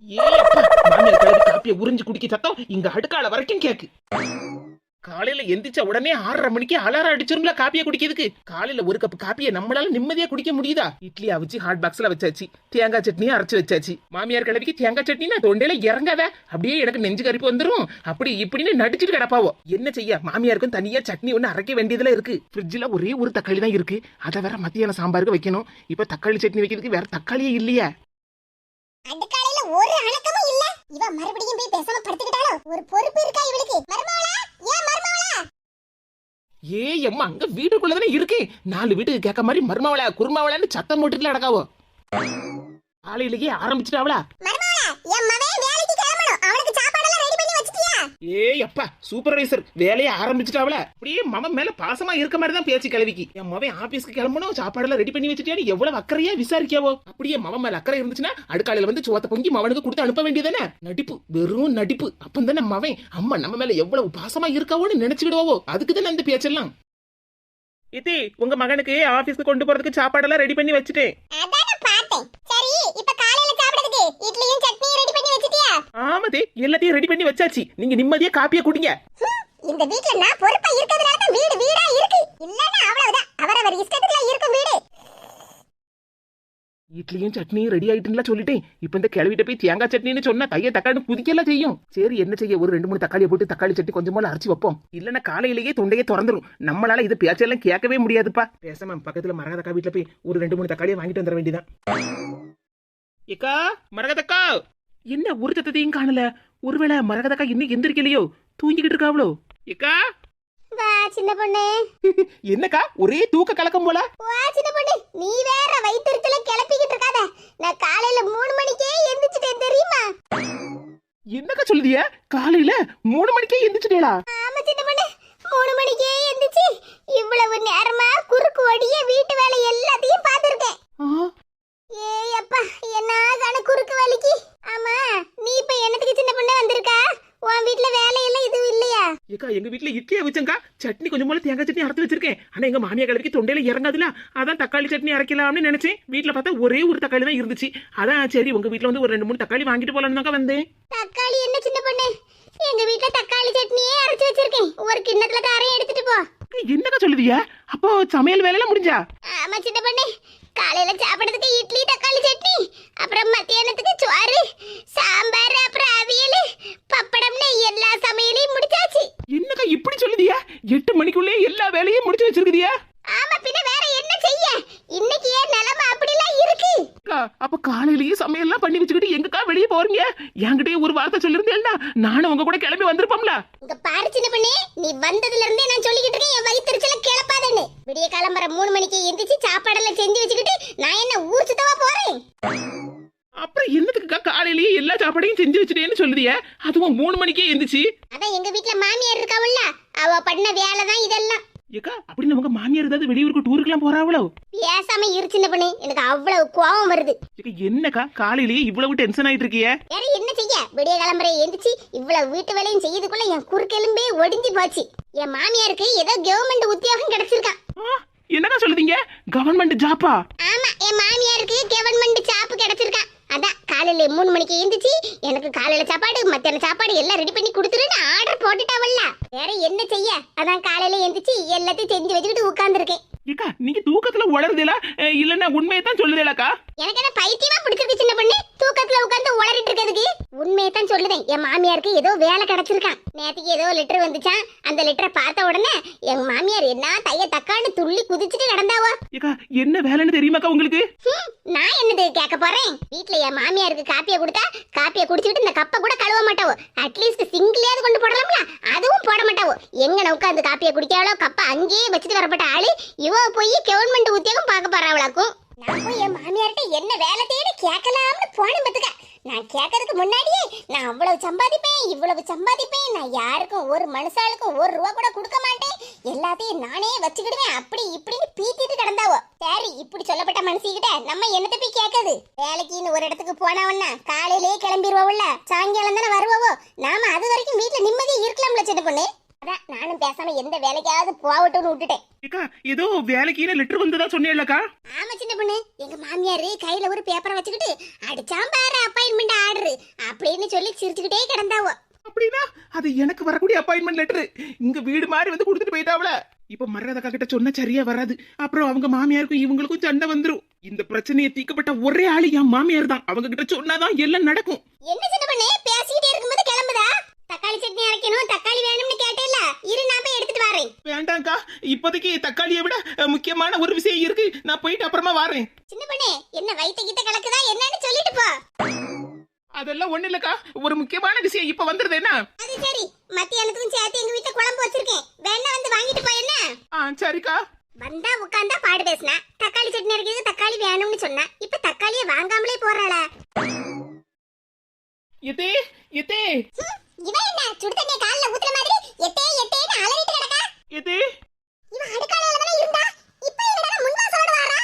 ஏப்பா, மாமியார் கிளவி காப்பியை உறிஞ்சு குடிக்க சத்தம் இங்க அடுக்கால வரைக்கும் கேக்கு. காலையில எந்திரிச்ச உடனே 6:30 மணிக்கு அலாரம் அடிச்சிருங்களா காப்பியை குடிக்கிறதுக்கு. காலையில ஒரு கப் காப்பியை நம்மளால நிம்மதியா குடிக்க முடியுதா? இட்லி அவிச்சு ஹாட் பாக்ஸ்ல வச்சாச்சு, தேங்காய் சட்னியும் அரைச்சு வச்சாச்சு. மாமியார் கிளவிக்கு தேங்காய் சட்னினா தொண்டையில இறங்காத, அப்படியே எனக்கு நெஞ்சு கரிப்பு வந்துரும். அப்படி இப்படின்னு நடிச்சுட்டு கிடப்பாவோ. என்ன செய்ய, மாமியாருக்கும் தனியா சட்னி ஒண்ணு அரைக்க வேண்டியதுல இருக்கு. ஃப்ரிட்ஜ்ல ஒரே ஒரு தக்காளி தான் இருக்கு, அதை வேற மத்தியான சாம்பாருக்கு வைக்கணும். இப்ப தக்காளி சட்னி வைக்கிறதுக்கு வேற தக்காளியே இல்லையா? அடுக்காலையில ஒரு அணக்கமும் இல்ல. இவ மறுபடியும் போய் பேசாம படுத்துக்கிட்டாலோ? ஒரு பொறுப்பு இருக்கா இவளுக்கு? மருமகளா, ஏன் மருமகளா? அம்மா, அங்க வீட்டுக்குள்ளதானே இருக்கு. 4 வீட்டுக்கு கேட்க மாதிரி மருமவளா குருமாவளான்னு சத்தம் போட்டுட்டு நடக்காவோ. காலையிலேயே ஆரம்பிச்சுட்டாவளா? மருமகளா, என் மகன் வேலைக்கு கிளம்பணும். அவனுக்கு சாப்பாடெல்லாம் ரெடி பண்ணி வச்சிட்டியா? அப்பா, சூப்பர்வைசர் வேலையை ஆரம்பிச்சுட்டாவளா? அப்படியே மகன் மேல பாசமா இருக்க மாதிரி தான் பேச்சு கிளவிக்கு. என் மகன் ஆபீஸ்க்கு கிளம்பணும், சாப்பாடெல்லாம் ரெடி பண்ணி வச்சுட்டியான்னு எவ்வளவு அக்கறையா விசாரிக்காவோ. அப்படியே மகன் மேல அக்கறை இருந்துச்சுன்னா அடுக்காலையில வந்து சோத்த பொங்கி மவனுக்கு கொடுத்து அனுப்ப வேண்டியதானே. நடிப்பு, வெறும் நடிப்பு. அப்பந்தானே மவன் அம்மா நம்ம மேல எவ்வளவு பாசமா இருக்காவோன்னு நினைச்சுக்கிடுவோ. அதுக்கு தானே அந்த பேச்செல்லாம். இத்தி, உங்க மகனுக்கு ஆபீஸ்க்கு கொண்டு போறதுக்கு சாப்பாடெல்லாம் ரெடி பண்ணி வச்சுட்டேன். அதானே பார்த்தேன். சரி, இப்ப காலையில சாப்பிடுறதுக்கு இட்லியும் சட்னியும் ரெடி பண்ணி வச்சிட்டியா? ஆமாதே, எல்லாத்தையும் ரெடி பண்ணி வச்சாச்சு. நீங்க நிம்மதியா காப்பியை குடிங்க. இந்த வீட்ல நான் பொறுப்பா இருக்கிறதுனால தான் வீடு வீடா இருக்கு. இல்லன்னா அவ்வளவுதான், அவரவர் இஷ்டத்துக்குள்ள இருக்கும் வீடு. இட்லியும் சட்னியும் ரெடி ஆயிட்டுல சொல்லிட்டேன். இப்ப இந்த கிளவிட்ட போய் தேங்காய் சட்னின்னு சொன்னா கையை தக்காளி குதிக்கலாம் செய்யும். சரி, என்ன செய்ய, ஒரு 2-3 தக்காளியை போட்டு தக்காளி சட்னி கொஞ்சம் போல அரைச்சி வைப்போம். இல்லன்னா காலையிலேயே தொண்டையே திறந்துரும். நம்மளால இது பேச்செல்லாம் கேட்கவே முடியாதுப்பா. பேசாம பக்கத்துல மரகதக்கா வீட்டுல போய் ஒரு 2-3 தக்காளியை வாங்கிட்டு வந்துட வேண்டியதான். ஏக்கா, மரகதக்கா, என்ன ஒரு சத்தத்தையும் காணல? ஒருவேளை மரகதக்கா இன்னும் எந்திரிக்கலையோ, தூங்கிக்கிட்டு இருக்காவளோ? ஏக்கா, வா சின்ன பொண்ணு. என்னக்கா ஒரே தூக்க கலக்கம் போல? வா சின்ன பொண்ணு, நீ வேற வயிற்றுல கிளப்பிக்கிட்டு இருக்காத. நான் காலையில 3 மணிக்கே எந்திரிச்சிட்டேன் தெரியுமா? என்னக்கா சொல்லுதிய? காலையில 3 மணிக்கே எந்திரிச்சிட்டேளா? ஆமா சின்ன பொண்ணு, 3 மணிக்கே எந்திரிச்சு இவ்வளவு நேரமா குறுக்கு ஓடிய வீட்டு வேலை எல்லாத்தையும் பார்த்திருக்கேன். அப்பா, என்ன கண குறுக்கு வேலைக்கு. ஆமா, நீ இப்ப என்னத்துக்கு சின்ன பொண்ணு வந்திருக்கா? உன் வீட்டுல வேலையெல்லாம் இதுவும் இல்லையா? ஏக்கா, எங்க வீட்டுல இட்லியா வச்சங்கா, சட்னி கொஞ்சம் போல தேங்காய் சட்னி அரைச்சு வச்சிருக்கேன். ஆனா எங்க மாமியா கிளவிக்கு தொண்டையில இறங்காதுல, அதான் தக்காளி சட்னி அரைக்கலாம்னு நினைச்சேன். வீட்டுல பார்த்தா ஒரே ஒரு தக்காளி தான் இருந்துச்சு. அதான் சரி, உங்க வீட்டுல வந்து ஒரு 2-3 தக்காளி வாங்கிட்டு போலான்னு வந்தேன். தக்காளி என்ன சின்ன பொண்ணு, எங்க வீட்டுல தக்காளி சட்னியே அரைச்சு வச்சிருக்கேன். ஒரு கிண்ணத்துல காரையும் எடுத்துட்டு போ. என்னக்கா சொல்லுதிய? அப்போ சமையல் வேலையெல்லாம் முடிஞ்சா? ஆமா சின்ன பொண்ணு, காலையில சாப்பிடுறதுக்கு இட்லி தக்காளி சட்னி, அப்புறம் மத்தியானத்துக்கு சோறு சாம்பார், அப்புறம் அவியல் பப்படம்னு எல்லா சமையலையும் முடிச்சாச்சு. என்னக்கா இப்படி சொல்லுதிய? 8 மணிக்குள்ளே எல்லா வேலையும் முடிச்சு வச்சிருக்குதியா? ஆமா, பின்ன வேற என்ன செய்ய, இன்னைக்கு ஏன் நிலைமை அப்படிலாம் இருக்கு. அப்ப காலையிலேயே சமையல்லாம் பண்ணி வச்சுக்கிட்டு எங்கக்கா வெளியே போறீங்க? என்கிட்டயே ஒரு வார்த்தை சொல்லிருந்தேன்னா நானும் உங்க கூட கிளம்பி வந்திருப்போம்ல. இங்க பாரு சின்ன பொண்ணு, நீ வந்ததுல இருந்தே நான் சொல்லிக்கிட்டு இருக்கேன் என் வயிற்றுல கிளப்பாதன்னு. விடிய கிளம்புற 3 மணிக்கு எந்திரிச்சு சாப்பாடெல்லாம் செஞ்சு வச்சுக்கிட்டு நான் என்ன ஊர் சுத்தவா போறேன்? அப்புறம் என்னத்துக்குக்கா காலையிலேயே எல்லா சாப்பாடையும் செஞ்சு வச்சுட்டேன்னு சொல்லுதிய? அதுவும் 3 மணிக்கே எந்திரிச்சு? அதான் எங்க வீட்டுல மாமியார் இருக்காவுல்ல, அவ பண்ண வேலை தான் இதெல்லாம். ஏக்கா, அப்படி நமக்கு மாமியார் ஏதாவது வெளியூருக்கு டூருக்குலாம் போறாவளோ? பேசாம இரு சின்ன பொண்ணு, எனக்கு அவ்வளவு கோவம் வருது. என்னக்கா காலையிலேயே இவ்வளவு டென்ஷன் ஆயிட்டு இருக்கிய? வேற என்ன செய்ய, விடிய கிளம்புற எந்திரிச்சு இவ்வளவு வீட்டு வேலையும் செய்யறதுக்குள்ள என் குறுக்கெலும்பே ஒடிஞ்சு போச்சு. என் மாமியாருக்கு ஏதோ கவர்மெண்ட் உத்தியோகம் கிடைச்சிருக்கான். என்னக்கா சொல்லுதீங்க? கவர்மெண்ட் ஜாப்பா? ஆமா, என் மாமியாருக்கு கவர்மெண்ட் ஜாப் கிடைச்சிருக்கான். அதான் காலையில 3 மணிக்கு எந்திரிச்சு எனக்கு காலையில சாப்பாடு மத்தியான சாப்பாடு எல்லாம் ரெடி பண்ணி கொடுத்துருன்னு ஆர்டர் போட்டுட்டாவல்ல. வேற என்ன செய்ய, அதான் காலையில எந்திரிச்சு எல்லாத்தையும் செஞ்சு வச்சுக்கிட்டு உட்கார்ந்துருக்கேன். ஏக்கா, நீங்க தூக்கத்துல உளறுதேலா இல்லன்னா உண்மையை தான் சொல்லுதேலாக்கா? எனக்கு என்ன பைத்தியமா பிடிச்சிருக்கு சின்ன பொண்ணு, தூக்கத்துல உட்கார்ந்து உளறிட்டு இருக்கிறதுக்கு? உண்மையை தான் சொல்லுதேன், என் மாமியாருக்கு ஏதோ வேலை கிடைச்சிருக்கான். நேத்துக்கு ஏதோ லெட்டர் வந்துச்சான். அந்த லெட்டரை பார்த்த உடனே எங்க மாமியார் என்ன தைய தக்கான்னு துள்ளி குதிச்சுட்டு நடந்தாவோ. ஏக்கா, என்ன வேலைன்னு தெரியுமாக்கா உங்களுக்கு? நான் என்னது கேட்க போறேன்? வீட்டுல என் மாமியாருக்கு காப்பியை கொடுத்தா காப்பியை குடிச்சிட்டு இந்த கப்பை கூட கழுவ மாட்டாவோ. அட்லீஸ்ட் சிங்கிளையாவது கொண்டு போடலாம்ல, அதுவும் போட மாட்டாவோ. எங்க உட்காந்து காப்பியை குடிக்காவளோ, கப்பை அங்கேயே வச்சுட்டு வரப்பட்ட ஆளு இவ போய் கவர்மெண்ட் உத்தியோகம் பார்க்க போறாவளாக்கும். நான் போய் என் மாமியார்ட்ட என்ன வேலை தேடி கேட்கலாம்னு போனேன் பத்துக்க. நான் கேட்கறதுக்கு முன்னாடியே நான் அவ்வளவு சம்பாதிப்பேன் இவ்வளவு சம்பாதிப்பேன், நான் யாருக்கும் ஒரு மனுஷாளுக்கும் ₹1 கூட கொடுக்க மாட்டேன், எல்லாத்தையும் நானே வச்சுக்கிடுவேன், அப்படி இப்படின்னு பீத்திட்டு கிடந்தாவோ. சரி, இப்படி சொல்லப்பட்ட மனுஷிக்கிட்ட நம்ம என்னத்தை போய் கேட்கறது? வேலைக்குன்னு ஒரு இடத்துக்கு போனவன்னா காலையிலேயே கிளம்பிடுவோம்ல, சாயங்காலம் தானே வருவோவோ. நாம அது வரைக்கும் வீட்டுல நிம்மதியா இருக்கலாம்ல சின்ன பொண்ணு. அதான் நானும் பேசாம எந்த வேலைக்காவது போகட்டும்னு விட்டுட்டேன். ஏக்கா, ஏதோ வேலைக்கு லெட்டர் வந்ததா சொன்னீங்களா? ஆமா சின்ன பொண்ணு, எங்க மாமியாரு கையில ஒரு பேப்பரை வச்சுக்கிட்டு அடிச்சாம் பாரு அப்பாயின்மெண்ட் ஆர்டர், சொல்லி சிரிச்சுக்கிட்டே கிடந்தாவோ. அப்படின்னா அது எனக்கு வரக்கூடிய அப்பாயின்மெண்ட் லெட்டர். இங்க வீடு மாதிரி வந்து கொடுத்துட்டு போயிட்டாவல. இப்ப மரகதக்கா கிட்ட சொன்ன சரியா வராது. அப்புறம் அவங்க மாமியாருக்கும் இவங்களுக்கும் சண்டை வந்துரும். இந்த பிரச்சனையை தீக்கப்பட்ட ஒரே ஆளு என் மாமியார் தான். அவங்க கிட்ட சொன்னாதான் எல்லாம் நடக்கும். என்ன சின்ன பண்ணே பேசிக்கிட்டே இருக்கும்போது கிளம்புதா? தக்காளி சட்னி அரைக்கணும், தக்காளி வேணும்னு கேட்டேல்ல, இரு நான் போய் எடுத்துட்டு வரேன். வேண்டாம்க்கா, இப்போதைக்கு தக்காளியை விட முக்கியமான ஒரு விஷயம் இருக்கு. நான் போயிட்டு அப்புறமா வரேன். சின்ன பண்ணே என்ன வயித்த கிட்ட கலக்குதா என்னன்னு சொல்லிட்டு போ. அதெல்லாம் ஒண்ணு இல்லக்கா, ஒரு முக்கியமான விஷயம் இப்ப வந்துருது. என்ன? அது சரி, மத்தியானத்துக்கும் சேர்த்து எங்க வீட்டுல குழம்பு வச்சிருக்கேன், வேணா வந்து வாங்கிட்டு போய். என்ன? சரிக்கா. வந்தா உட்கார்ந்தா பாடு பேசினா, தக்காளி சட்னி அரைக்கிறது தக்காளி வேணும்னு சொன்னா, இப்ப தக்காளியை வாங்காமலே போறாள. எதே எதே இவன் என்ன சுடு தண்ணியை கால்ல ஊத்துற மாதிரி எட்டே எட்டேன்னு அலறிட்டு கிடக்கா? எதே இவன் அடுக்காலையில தானே இருந்தா, இப்ப என்னடா முன்வாசலோட வாரா?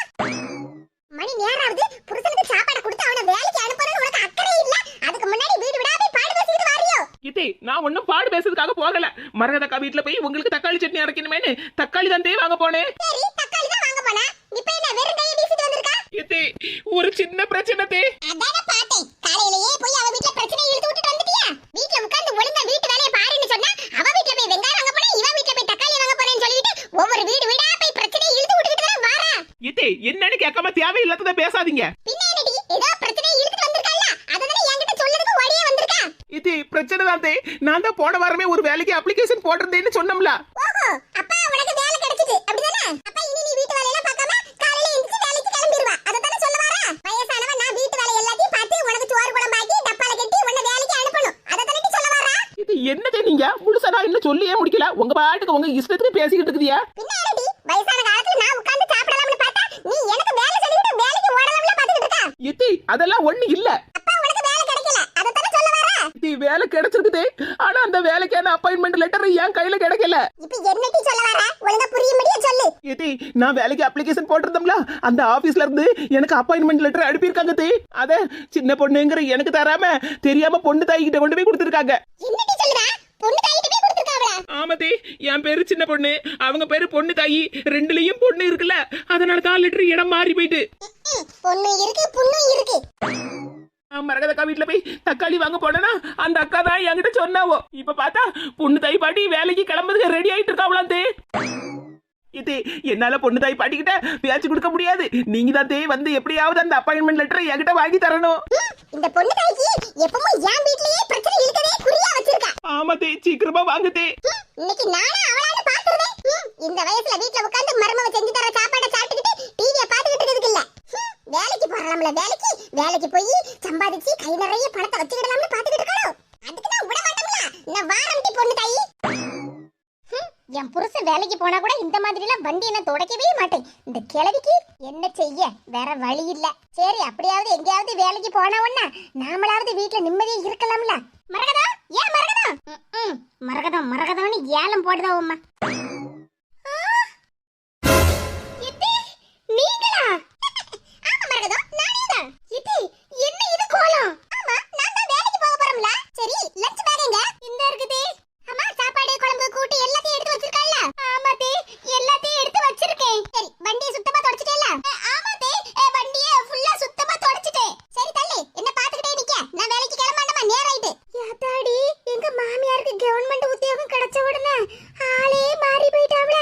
மணி நேராவது புருஷனுக்கு சாப்பாடு கொடுத்து அவனை வேலைக்கு அனுப்பணும்னு உனக்கு அக்கறை இல்ல. அதுக்கு முன்னாடி வீடு விடா போய் பாடு பேசிட்டு வாரியோ? எதே நான் ஒன்னும் பாடு பேசுறதுக்காக போகல. மரகதக்கா வீட்டுல போய் உங்களுக்கு தக்காளி சட்னி அரைக்கணுமேனு தக்காளி தான் வாங்க போனேன். சரி, தக்காளி தான் வாங்க போனா, இப்ப என்ன வெறும் கையை வீசிட்டு வந்திருக்கா? எதே ஒரு சின்ன பிரச்சனை தே. அதான பார்த்தேன், காலையிலேயே போய் அவ வீட்ல பிரச்சனை இழுத்து விட்டுட்டு வந்துட்டியா? வீட்ல உட்கார்ந்து ஒழுங்கா வீட்டு வேலையை பாருன்னு சொன்னா, அவ வீட்ல போய் வெங்காயம் வாங்க போனே, இவ வீட்ல போய் தக்காளி வாங்க போனேன்னு சொல்லிட்டு ஒவ்வொரு வீடு வீடா போய் பிரச்சனை இழுத்து விட்டுட்டு தான் வாரா. எதே என்னன்னு கேட்காம தேவையில்லாதத பேசாதீங்க. பின்ன என்னடி ஏதோ பிரச்சனை இழுத்து வந்திருக்கல்ல, அதனால என்கிட்ட சொல்றதுக்கு ஓடியே வந்திருக்கா? எதே பிரச்சனை தான் தே. நான் தான் போன வாரமே ஒரு வேலைக்கு அப்ளிகேஷன் போட்டிருந்தேன்னு சொன்னோம்ல. ஓஹோ, அப்பா உனக்கு வேலை கிடைச்சிட்டு அப்படிதானே? அப்ப இனி நீ வீட்டு வேலைய எல்லாம் பார்க்காம காலையில எந்திரிச்சு வேலைக்கு கிளம்பிடுவா, அததானே சொல்ல வரா? வயசானவ நான் வீட்டு வேலை எல்லாத்தையும் பார்த்து உனக்கு சோறு குழம்பாக்கி டப்பால கட்டி உன்னை வேலைக்கு அனுப்பணும், அததானே சொல்ல வரா? இது என்னதே நீங்க முழுசா நான் இன்னும் சொல்லியே முடிக்கல. உங்க பாட்டுக்கு உங்க இஷ்டத்துக்கு பேசிக்கிட்டு இருக்குதியா? பின்ன என்னடி வயசான காலத்துல நான் உட்கார்ந்து சாப்பிடலாம்னு பார்த்தா நீ எனக்கு வேலை சொல்லிட்டு வேலைக்கு ஓடலாம்ல பாத்துக்கிட்டு இருக்கா? எதே அதெல்லாம் ஒண்ணு இல்ல. அப்பா உனக்கு வேலை கிடைக்கல, அததானே சொல்ல வரா? இது வேலை கிடைச்சிருக்குதே. ஆனா அந்த வேலைக்கான அப்பாயின்மெண்ட் லெட்டர் என் கையில கிடைக்கல. இப்போ என்னடி சொல்ல வரா? ஒழுங்கா புரியும்படியா சொல்லு. எதே நான் வேலைக்கு அப்ளிகேஷன் போட்டிருந்தோம்ல, அந்த ஆபீஸ்ல இருந்து எனக்கு அப்பாயின்மெண்ட் லெட்டர் அனுப்பியிருக்காங்க தே. அத சின்ன பொண்ணுங்கிற எனக்கு தராம தெரியாம பொண்ணு தாய் கிட்ட கொண்டு போய் கொடுத்திருக்காங்க. என்னடி சொல்லுடா? பொண்ணு தாயிட்ட போய் கொடுத்திருக்காவளா? ஆமா தே, என் பேரு சின்ன பொண்ணு, அவங்க பேரு பொண்ணு தாயி. ரெண்டுலயும் பொண்ணு இருக்குல்ல, அதனால தான் லெட்டர் இடம் மாறி போயிட்டு. பொண்ணு இருக்கு புண்ணு இருக்கு. மரகதக்கா வீட்டுல போய் தக்காளி வாங்க போனா அந்த அக்கா தான் என்கிட்ட சொன்னாவோ. இப்ப பார்த்தா பொண்ணு தாய் பாட்டி வேலைக்கு கிளம்புறதுக்கு ரெடி ஆயிட்டு இருக்காவலாம் தே. இது என்னால பொண்ணு தாய் பாட்டிக்கிட்ட பேச்சு கொடுக்க முடியாது. நீங்க தான் தே வந்து எப்படியாவது அந்த அப்பாயின்மெண்ட் லெட்டரை என்கிட்ட வாங்கி தரணும். இந்த பொண்ணு தாய்க்கு எப்பவும் என் வீட்லயே பிரச்சனை இழுக்கவே குறியா வச்சிருக்கா. ஆமா தே, சீக்கிரமா வாங்க தே. இன்னைக்கு நானே அவளால பாத்துறேன். இந்த வயசுல வீட்ல உட்கார்ந்து மருமவ செஞ்சு தர சாப்பாட சாப்பிட்டுக்கிட்டு டிவியை பாத்துக்கிட்டு இருக்கிறதுக்கு இல்ல, வேலைக்கு போறலாம்ல, வேலைக்கு போய் சம்பாதிச்சு கை நிறைய பணத்தை வச்சுக்கிடலாம்னு பாத்துக்கிட்டு இருக்கணும். அதுக்கு நான் விட மாட்டோம்ல. நான் வாரம்டி பொண்ணு தாயி. என் புருஷன் வேலைக்கு போனா கூட இந்த மாதிரி எல்லாம் வண்டி என்ன தொடக்கவே மாட்டேன். இந்த கிழவிக்கு என்ன செய்ய, வேற வழி இல்ல. சரி, அப்படியாவது எங்கேயாவது வேலைக்கு போனா ஒண்ணா நாமளாவது வீட்டுல நிம்மதியா இருக்கலாம்ல. மரகதா, ஏன் மரகதா மரகதான்னு ஏலம் போடுதா உம்மா. நீங்களா? ஆமா மரகதா, நானே தான். என்ன இது கோலம்? ஆமா, நான் தான் வேலைக்கு போக போறோம்ல. சரி, லஞ்ச் பேக் எங்க? இந்த இருக்குது. அம்மா சாப்பாடு குழம்பு கூட்டு எல்லாத்தையும் எடுத்து வச்சிருக்கல்ல? ஆமா தே, எல்லாத்தையும் எடுத்து வச்சிருக்கேன். சரி, வண்டியை சுத்தமா தொடச்சிட்டேல? ஆமா தே, வண்டியை ஃபுல்லா சுத்தமா தொடச்சிட்டேன். சரி தள்ளி, என்ன பாத்துக்கிட்டே நிக்க? நான் வேலைக்கு கிளம்பணுமா, நேரம் ஆயிட்டு. யாத்தாடி, எங்க மாமியாருக்கு கவர்மெண்ட் உத்தியோகம் கிடைச்ச உடனே ஆளே மாறி போயிட்டாவல.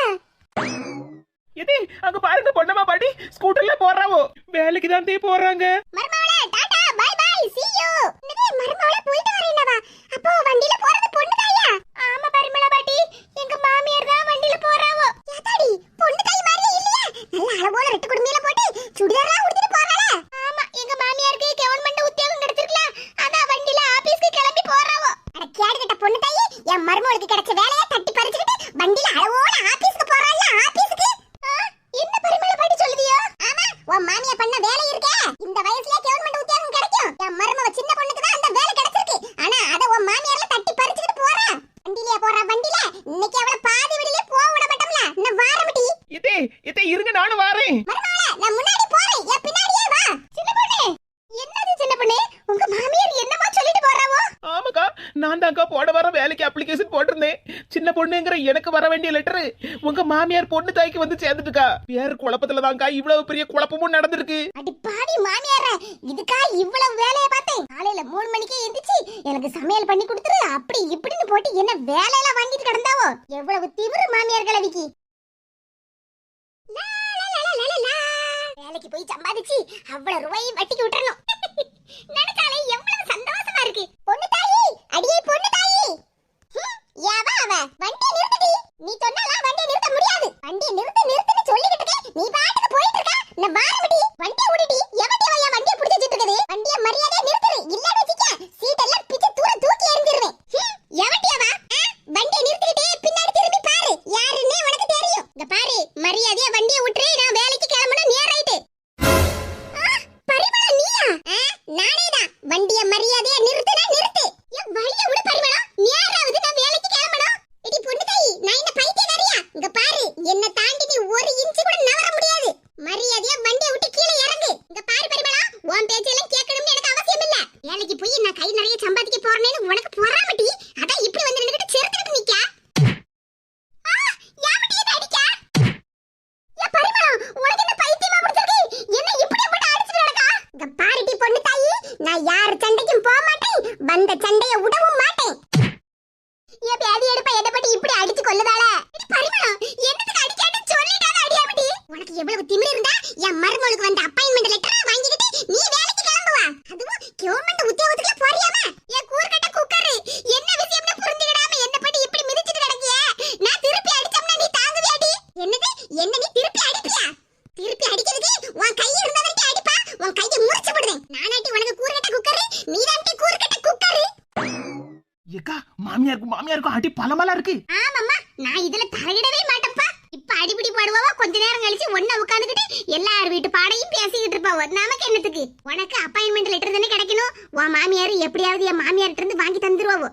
எதே அங்க பாருங்க, பொண்ணம்மா பாட்டி ஸ்கூட்டர்ல போறாவோ. வேலைக்கு தான் தே போறாங்க. மர்மவளே, ta-ta, bye bye, see you. என்னது மர்மவளே போயிட்டு வரேனவா? அப்போ வண்டில போறது பொண்ணு தாயா? ஆமா பரிமளா பாட்டி, எங்க மாமியார் தான் வண்டில போறாவோ. யாத்தாடி, பொண்ணு தாய் மாதிரியே இல்லையா? நல்ல அளவோட ரெட்டு குடுமியில போட்டு சுடிதாரா உடுத்திட்டு போறாளே. ஆமா, எங்க மாமியாருக்கு கவர்மெண்ட் உத்தியோகம் கிடைச்சிருக்கல, அதான் வண்டில ஆபீஸ்க்கு கிளம்பி போறாவோ. அட கேடுகட்ட பொண்ணு தாயி, என் மர்மவளுக்கு கிடைச்ச வேலையை தட்டி பறிச்சுக்கிட்டு வண்டில அளவோட ஆபீஸ்க்கு போறாள. ஆபீஸ்க்கு என்ன பரிமளா பாட்டி சொல்லுதியோ? ஆமா, உன் மாமியா பண்ண வேலை இருக்கே, இந்த வயசுல கவர்மெண்ட் உத்தியோகம் கிடைக்கும். என் மருமவ சின்ன பொண்ணுக்கு தான் அந்த வேலை கிடைச்சிருக்கு. ஆனா அத உன் மாமியார்ல தட்டி பறிச்சுக்கிட்டு போறா. வண்டிலே போறா, வண்டில. இன்னைக்கு அவள பாதி வழியிலே போக விட மாட்டோம்ல. நான் வாரமடி. இதே இருங்க, நானும் வாரேன். மருமவளே, நான் முன்னாடி போறேன், என் பின்னாடியே வா. சின்ன பொண்ணே, என்னது சின்ன பொண்ணே, உங்க மாமியார் என்னமா சொல்லிட்டு போறாவோ? ஆமாக்கா, நான் தான்க்கா போன வாரம் வேலைக்கு அப்ளிகேஷன் போட்டிருந்தேன். சின்ன பொண்ணுங்கிற எனக்கு வர வேண்டிய லெட்டர் உங்க மாமியார் பொண்ணு தாய்க்கு வந்து சேர்ந்துட்டுக்கா. வேற குழப்பத்துல தான்க்கா இவ்வளவு பெரிய குழப்பமும் நடந்திருக்கு. அடி பாவி மாமியாரே, இதுக்கா இவ்வளவு வேலைய பார்த்தேன். காலையில 3 மணிக்கே எந்திரிச்சு எனக்கு சமையல் பண்ணி கொடுத்துரு அப்படி இப்படின்னு போட்டு என்ன வேலையெல்லாம் வாங்கிட்டு கிடந்தாவோ. எவ்வளவு திமிரு மாமியார் கிழவிக்கு. வேலைக்கு போய் சம்பாதிச்சு அவ்வளவு ரூபாய் வட்டிக்கு விட்டுறணும். நினைச்சாலே எவ்வளவு சந்தோஷமா இருக்கு. பொண்ணு தாயி, அடியே பொண்ணு தாயி. யாவா அவ வண்டியை நிறுத்தடி. நீ சொன்னாலாம் வண்டியை நிறுத்த முடியாது. வண்டியை நிறுத்துன்னு சொல்லிக்கிட்டு இருக்க. நீ பாட்டுக்கு போயிட்டு இருக்க. நான் வாரமடி வண்டியை ஓடிடி. எவன்டே வயா வண்டியை புடிச்சு வச்சிட்டு இருக்குது. வண்டியை மரியாதையா நிறுத்து. இல்லன்னு வெச்சிக்க சீட் எல்லாம் பிச்சு தூக்கி எறிஞ்சிருவேன். எவன்டே வா வண்டியை நிறுத்திட்டு பின்னாடி திரும்பி பாரு. யாருன்னே உனக்கு தெரியும். இங்க பாரு மரியாதையா வண்டியை விட்டுரு. நான் வேலைக்கு கிளம்பணும். நேரா ஆயிட்டு. பரிமளா நீயா? நானேதான். வண்டியை மரியாதையா நிறுத்துனா நிறுத்து. என் வழியை விடு பரிமளா. நேராவது நான் வேலைக்கு கிளம்பணும். இடி பொண்ணு தாயி நான் என்ன பைத்தியக்காரியா? இங்க பாரு என்ன தாண்டி நீ ஒரு இன்ச் கூட நகர முடியாது. மரியாதையா வண்டியை விட்டு கீழே இறங்கு. இங்க பாரு பரிமளா உன் பேச்செல்லாம் கேட்கணும்னு எனக்கு அவசியம் இல்ல. வேலைக்கு போய் நான் கை நிறைய சம்பாதிக்க போறேன்னு உனக்கு பொறாமட்டி. அதான் இப்படி வந்து நின்னுட்டு செருத்துட்டு நிக்க. யாவட்டியே அடிக்க. ஏ பரிமளா உனக்கு என்ன பைத்தியமா பிடிச்சிருக்கு? என்ன இப்படி போட்டு அடிச்சிட்டு நடக்கா? இங்க பாருடி பொண்ணு தாயி நான் யார் சண்டைக்கும் போக மாட்டேன். வந்த சண்டைய விடவும் மாட்டேன். ஏ பேதி எடுப்ப எதை பத்தி இப்படி அடிச்சு கொல்லுதாள? பரிமளா என்னத்துக்கு அடிக்கான்னு சொல்லிட்டாத அடியாமட்டி. உனக்கு எவ்வளவு திமிரு இருந்தா என் மருமகளுக்கு வந்த அப்பாயின்மெண்ட் லெட்டர் வாங்கிக்கிட்டு நீ வேலைக்கு கிளம்புவா. அதுவும் கவர்மெண்ட் உத்தியோகத்துக்கு போறியாமா? ஏ கூர்கட்ட குக்கரு என்ன விஷயம்னு புரிஞ்சுக்கிடாம என்ன பத்தி இப்படி மிதிச்சிட்டு நடக்கிய? நான் திருப்பி அடிச்சம்னா நீ தாங்குவியாடி? என்னது என்ன நீ திருப்பி அடிப்பியா? திருப்பி அடிக்கிறதுக்கு உன் கை இருந்தா தான் அடிப்பா. உன் கையை முறிச்சு விடுறேன். நானாட்டி உனக்கு கூர்கட்ட குக்கரு நீதான்ட்டி கூர்கட்ட குக்கரு. ஏக்கா மாமியாருக்கும் அடி பலமலா இருக்கு. ஆமாம்மா நான் இதுல தலையிடவே மாட்டேன்ப்பா. இப்ப அடிபிடி பாடுவாவோ கொஞ்ச நேரம் கழிச்சு ஒண்ணா உட்கார்ந்துகிட்டு எல்லார் வீட்டு பாடையும் பேசிக்கிட்டு இருப்பாவோ. நமக்கு என்னத்துக்கு? உனக்கு அப்பாயின்மெண்ட் லெட்டர் தானே கிடைக்கணும். உன் மாமியார் எப்படியாவது என் மாமியார்ட்ட இருந்து வாங்கி தந்துருவாவோ.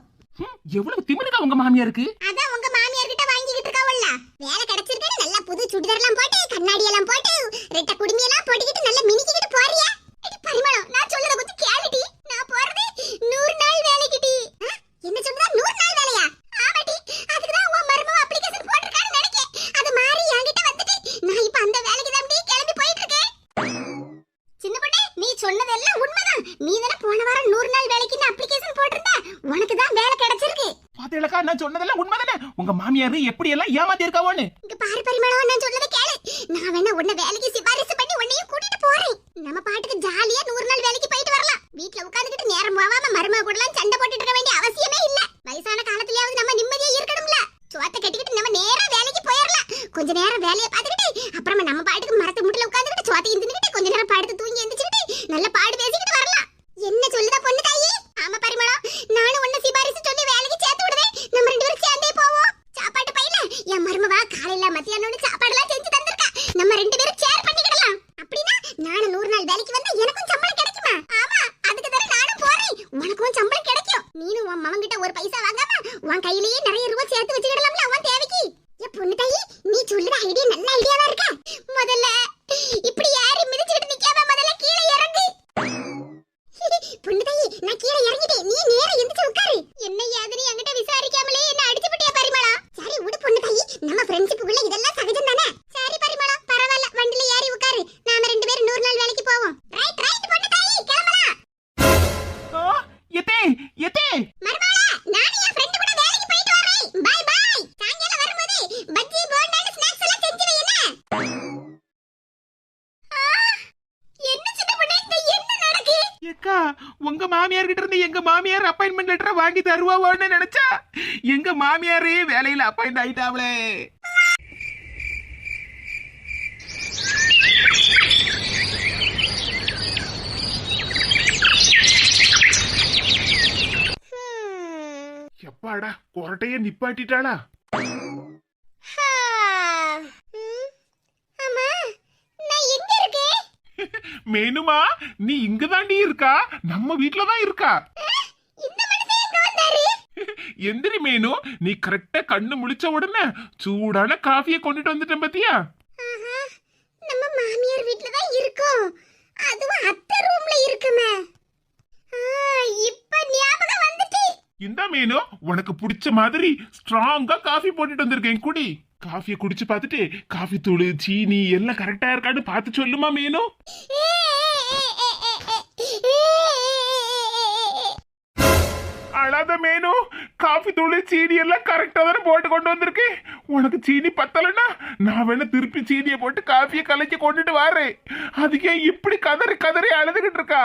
எவ்வளவு திமிருக்கா உங்க மாமியாருக்கு? அதான் உங்க மாமியார் கிட்ட வாங்கிக்கிட்டு இருக்காவல்ல. வேலை கிடைச்சிருக்கு நல்லா புது சுடிதார் எல்லாம் போட்டு கண்ணாடி எல்லாம் போட்டு ரெட்ட குடுமி எல்லாம் போட்டுக்கிட்டு நல்லா மினிக்கிட்டு போறியா? பரிமளம் நான் சொல்றத கொஞ்சம் கேளுடி. நான் போறது 100 நாள் வேலைக்குடி. என்ன சொல்றா 100 நாள் வேலையா? ஆமாடி. அதுக்கு தான் உன் மருமவ அப்ளிகேஷன் போட்டுருக்கான்னு நினைக்கேன். அது மாதிரி என்கிட்ட வந்துட்டு நான் இப்ப அந்த வேலைக்கு தான் கிளம்பி போயிட்டு இருக்கேன். சின்ன பொண்ணே நீ சொன்னதெல்லாம் உண்மைதான். நீ தான போன வாரம் 100 நாள் வேலைக்கு அப்ளிகேஷன் போட்டுருந்த. உனக்கு தான் வேலை கிடைச்சிருக்கு. பாத்தீங்களா நான் சொன்னதெல்லாம் உண்மைதானே? உங்க மாமியார் எப்படி எல்லாம் ஏமாத்தி இருக்காவோன்னு. இங்க பாரு பரிமளம் நான் சொல்றத கேளு. நான் வேணா உன்னை வேலைக்கு சிபாரிசு பண்ணி உன்னையும் கூட்டிட்டு போறேன். நம்ம பாட்டுக்கு ஜாலியா 100 நாள் வேலைக்கு போயிட்டு வரலாம். வீட்ல உட்கார்ந்துட்டு நேரம் போகாம மருமக கூடலாம் சண்டை போட்டுட்டு இருக்க வேண்டிய அவசியமே இல்ல. வயசான காலத்துலயாவது நம்ம நிம்மதியா இருக்கணும்ல. சோத்த கட்டிக்கிட்டு நம்ம நேரா வேலைக்கு போயிரலாம். கொஞ்ச நேரம் வேலையை பார்த்துக்கிட்டு அப்புறமா நம்ம பாட்டுக்கு மரத்து முட்டுல உட்கார்ந்துட்டு சோத்தை இந்துக்கிட்டு கொஞ்ச நேரம் படுத்து தூங்கி எந்திரிச்சிட்டு நல்ல பாடு பேசிக்கிட்டு வரலாம். என்ன சொல்லுதா பொண்ணு தாயி? ஆமா பரிமளம் நானும் உன்னை சிபாரிசு சொல்லி வேலைக்கு சேர்த்து விடுவேன். நம்ம 2 பேரும் சேர்ந்தே போவோம். சாப்பாட்டு பையில என் மருமவா காலையில மத்தியானம் சாப்பாடுலாம் செஞ்சு தந்திருக்கா. நம்ம 2 பேரும் ஷேர் பண்ணிக்கிடலாம். அப்படின்னா நானும் 100 நாள் வேலைக்கு வந்தா எனக்கும் சம்பளம் கிடைக்குமா? ஆமா அதுக்கு தான நானும் போறேன். உனக்கும் சம்பளம் கிடைக்கும். நீனும் உன் மகன் கிட்ட ஒரு பைசா வாங்காம உன் கையிலேயே நிறைய ரூபாய் சேர்த்து வச்சுக்கிடலாம்ல உன் தேவைக்கு. ஏ பொண்ணு தாயி நீ சொல்லுற ஐடியா நல்ல ஐடியாவா இருக்கா? முதல்ல இப்படி யாரி மிதிச்சிட்டு நிக்காம முதல்ல கீழே இறங்கு. பொண்ணு தாயி நான் கீழே இறங்கிட்டேன். நீ நேரா எந்திரிச்சு உட்காரு. என்ன ஏதுன்னு என்கிட்ட விசாரிக்காமலே என்ன அடிச்சு விட்டியா பரிமளா? சரி விடு பொண்ணு தாயி நம்ம ஃப்ரெண்ட்ஷிப்புக்குள்ள இதெல்லாம் சகஜம் தானே. சரி பரிமளா பரவாயில்ல வண்டில ஏறி உட்காரு. நாம 2 பேரும் 100 நாள் வேலைக்கு போவோம். ரைட் பொண்ணு தாயி கிளம்பலாம். எத்தே எத்தே மருமகளா நான் என் ஃப்ரெண்ட் கூட வேலைக்கு போயிட்டு வரேன். Bye bye. சாயங்காலம் வரும்போது பஜ்ஜி போண்டா ஸ்நாக்ஸ் எல்லாம் செஞ்சு வையேனே. என்ன சின்ன பொண்ணே இங்க என்ன நடக்கு? ஏக்கா உங்க மாமியார் கிட்ட இருந்து எங்க மாமியார் அப்பாயின்மெண்ட் லெட்டரை வாங்கி தருவாவோன்னு நினைச்சா எங்க மாமியாரே வேலையில அப்பாயிண்ட் ஆயிட்டாவளே. எப்பாடா கொரட்டைய நிப்பாட்டிட்டாளா? அம்மா நான் எங்க இருக்கேன்? மேனுமா நீ இங்க தாண்டி இருக்கா? நம்ம வீட்ல தான் இருக்கா. இந்த மனுஷன் எங்க வந்தாரு? எந்திரி மேனு, நீ கரெக்டா கண்ணு முழிச்ச உடனே சூடான காஃபியை கொண்டுட்டு வந்துட்டேன் பாத்தியா? நம்ம மாமியார் வீட்ல தான் இருக்கோம். அதுவும் அத்தை ரூம்ல இருக்குமே. இப்ப ஞாபகம் வந்துச்சு. இந்த மேனு உனக்கு பிடிச்ச மாதிரி ஸ்ட்ராங்கா காஃபி போட்டுட்டு வந்திருக்கேன் குடி. காஃபியை குடிச்சு பார்த்துட்டு காஃபி தூள் சீனி எல்லாம் கரெக்டா இருக்கான்னு பார்த்து சொல்லுமா மேனு. அழாத மேனு, காஃபி தூள் சீனி எல்லாம் கரெக்டா தானே போட்டு கொண்டு வந்திருக்கேன். உனக்கு சீனி பத்தலன்னா நான் வேணா திருப்பி சீனியை போட்டு காஃபியை கலக்கி கொண்டுட்டு வரேன். அதுக்கே இப்படி கதறி கதறி அழுதுகிட்டு இருக்கா?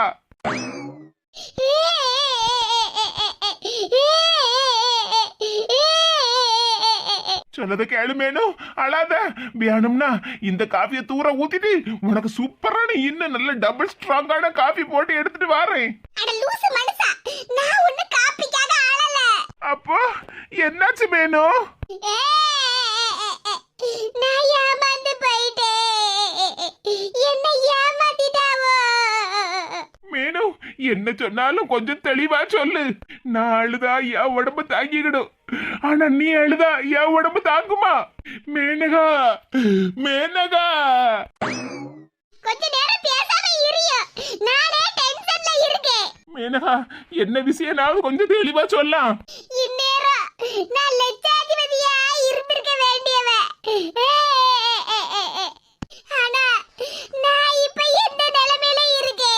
சொன்னதை கேளு மேனு, அழாத. வேணும்னா இந்த காஃபியை தூர ஊத்திட்டு உனக்கு சூப்பரான இன்னும் நல்ல டபுள் ஸ்ட்ராங்கான காஃபி போட்டு எடுத்துட்டு வரேன். அப்போ என்னாச்சு மேனு? மேனு, என்ன சொன்னாலும் கொஞ்சம் தெளிவா சொல்லு. நான் அழுதா என் உடம்பு தாங்கிக்கிடும், ஆனா நீ அழுதா என் உடம்பு தாங்குமா? மேனகா, மேனகா, கொஞ்ச நேரம் பேசாம இரியா, நானே டென்ஷன்ல இருக்கேன். மேனகா, என்ன விஷயம்னாவது கொஞ்சம் தெளிவா சொல்லலாம். இந்நேரம் நான் லட்சாதிபதியா இருந்திருக்க வேண்டியவன். ஆனா நான் இப்ப எந்த நிலைமையில இருக்கேன்?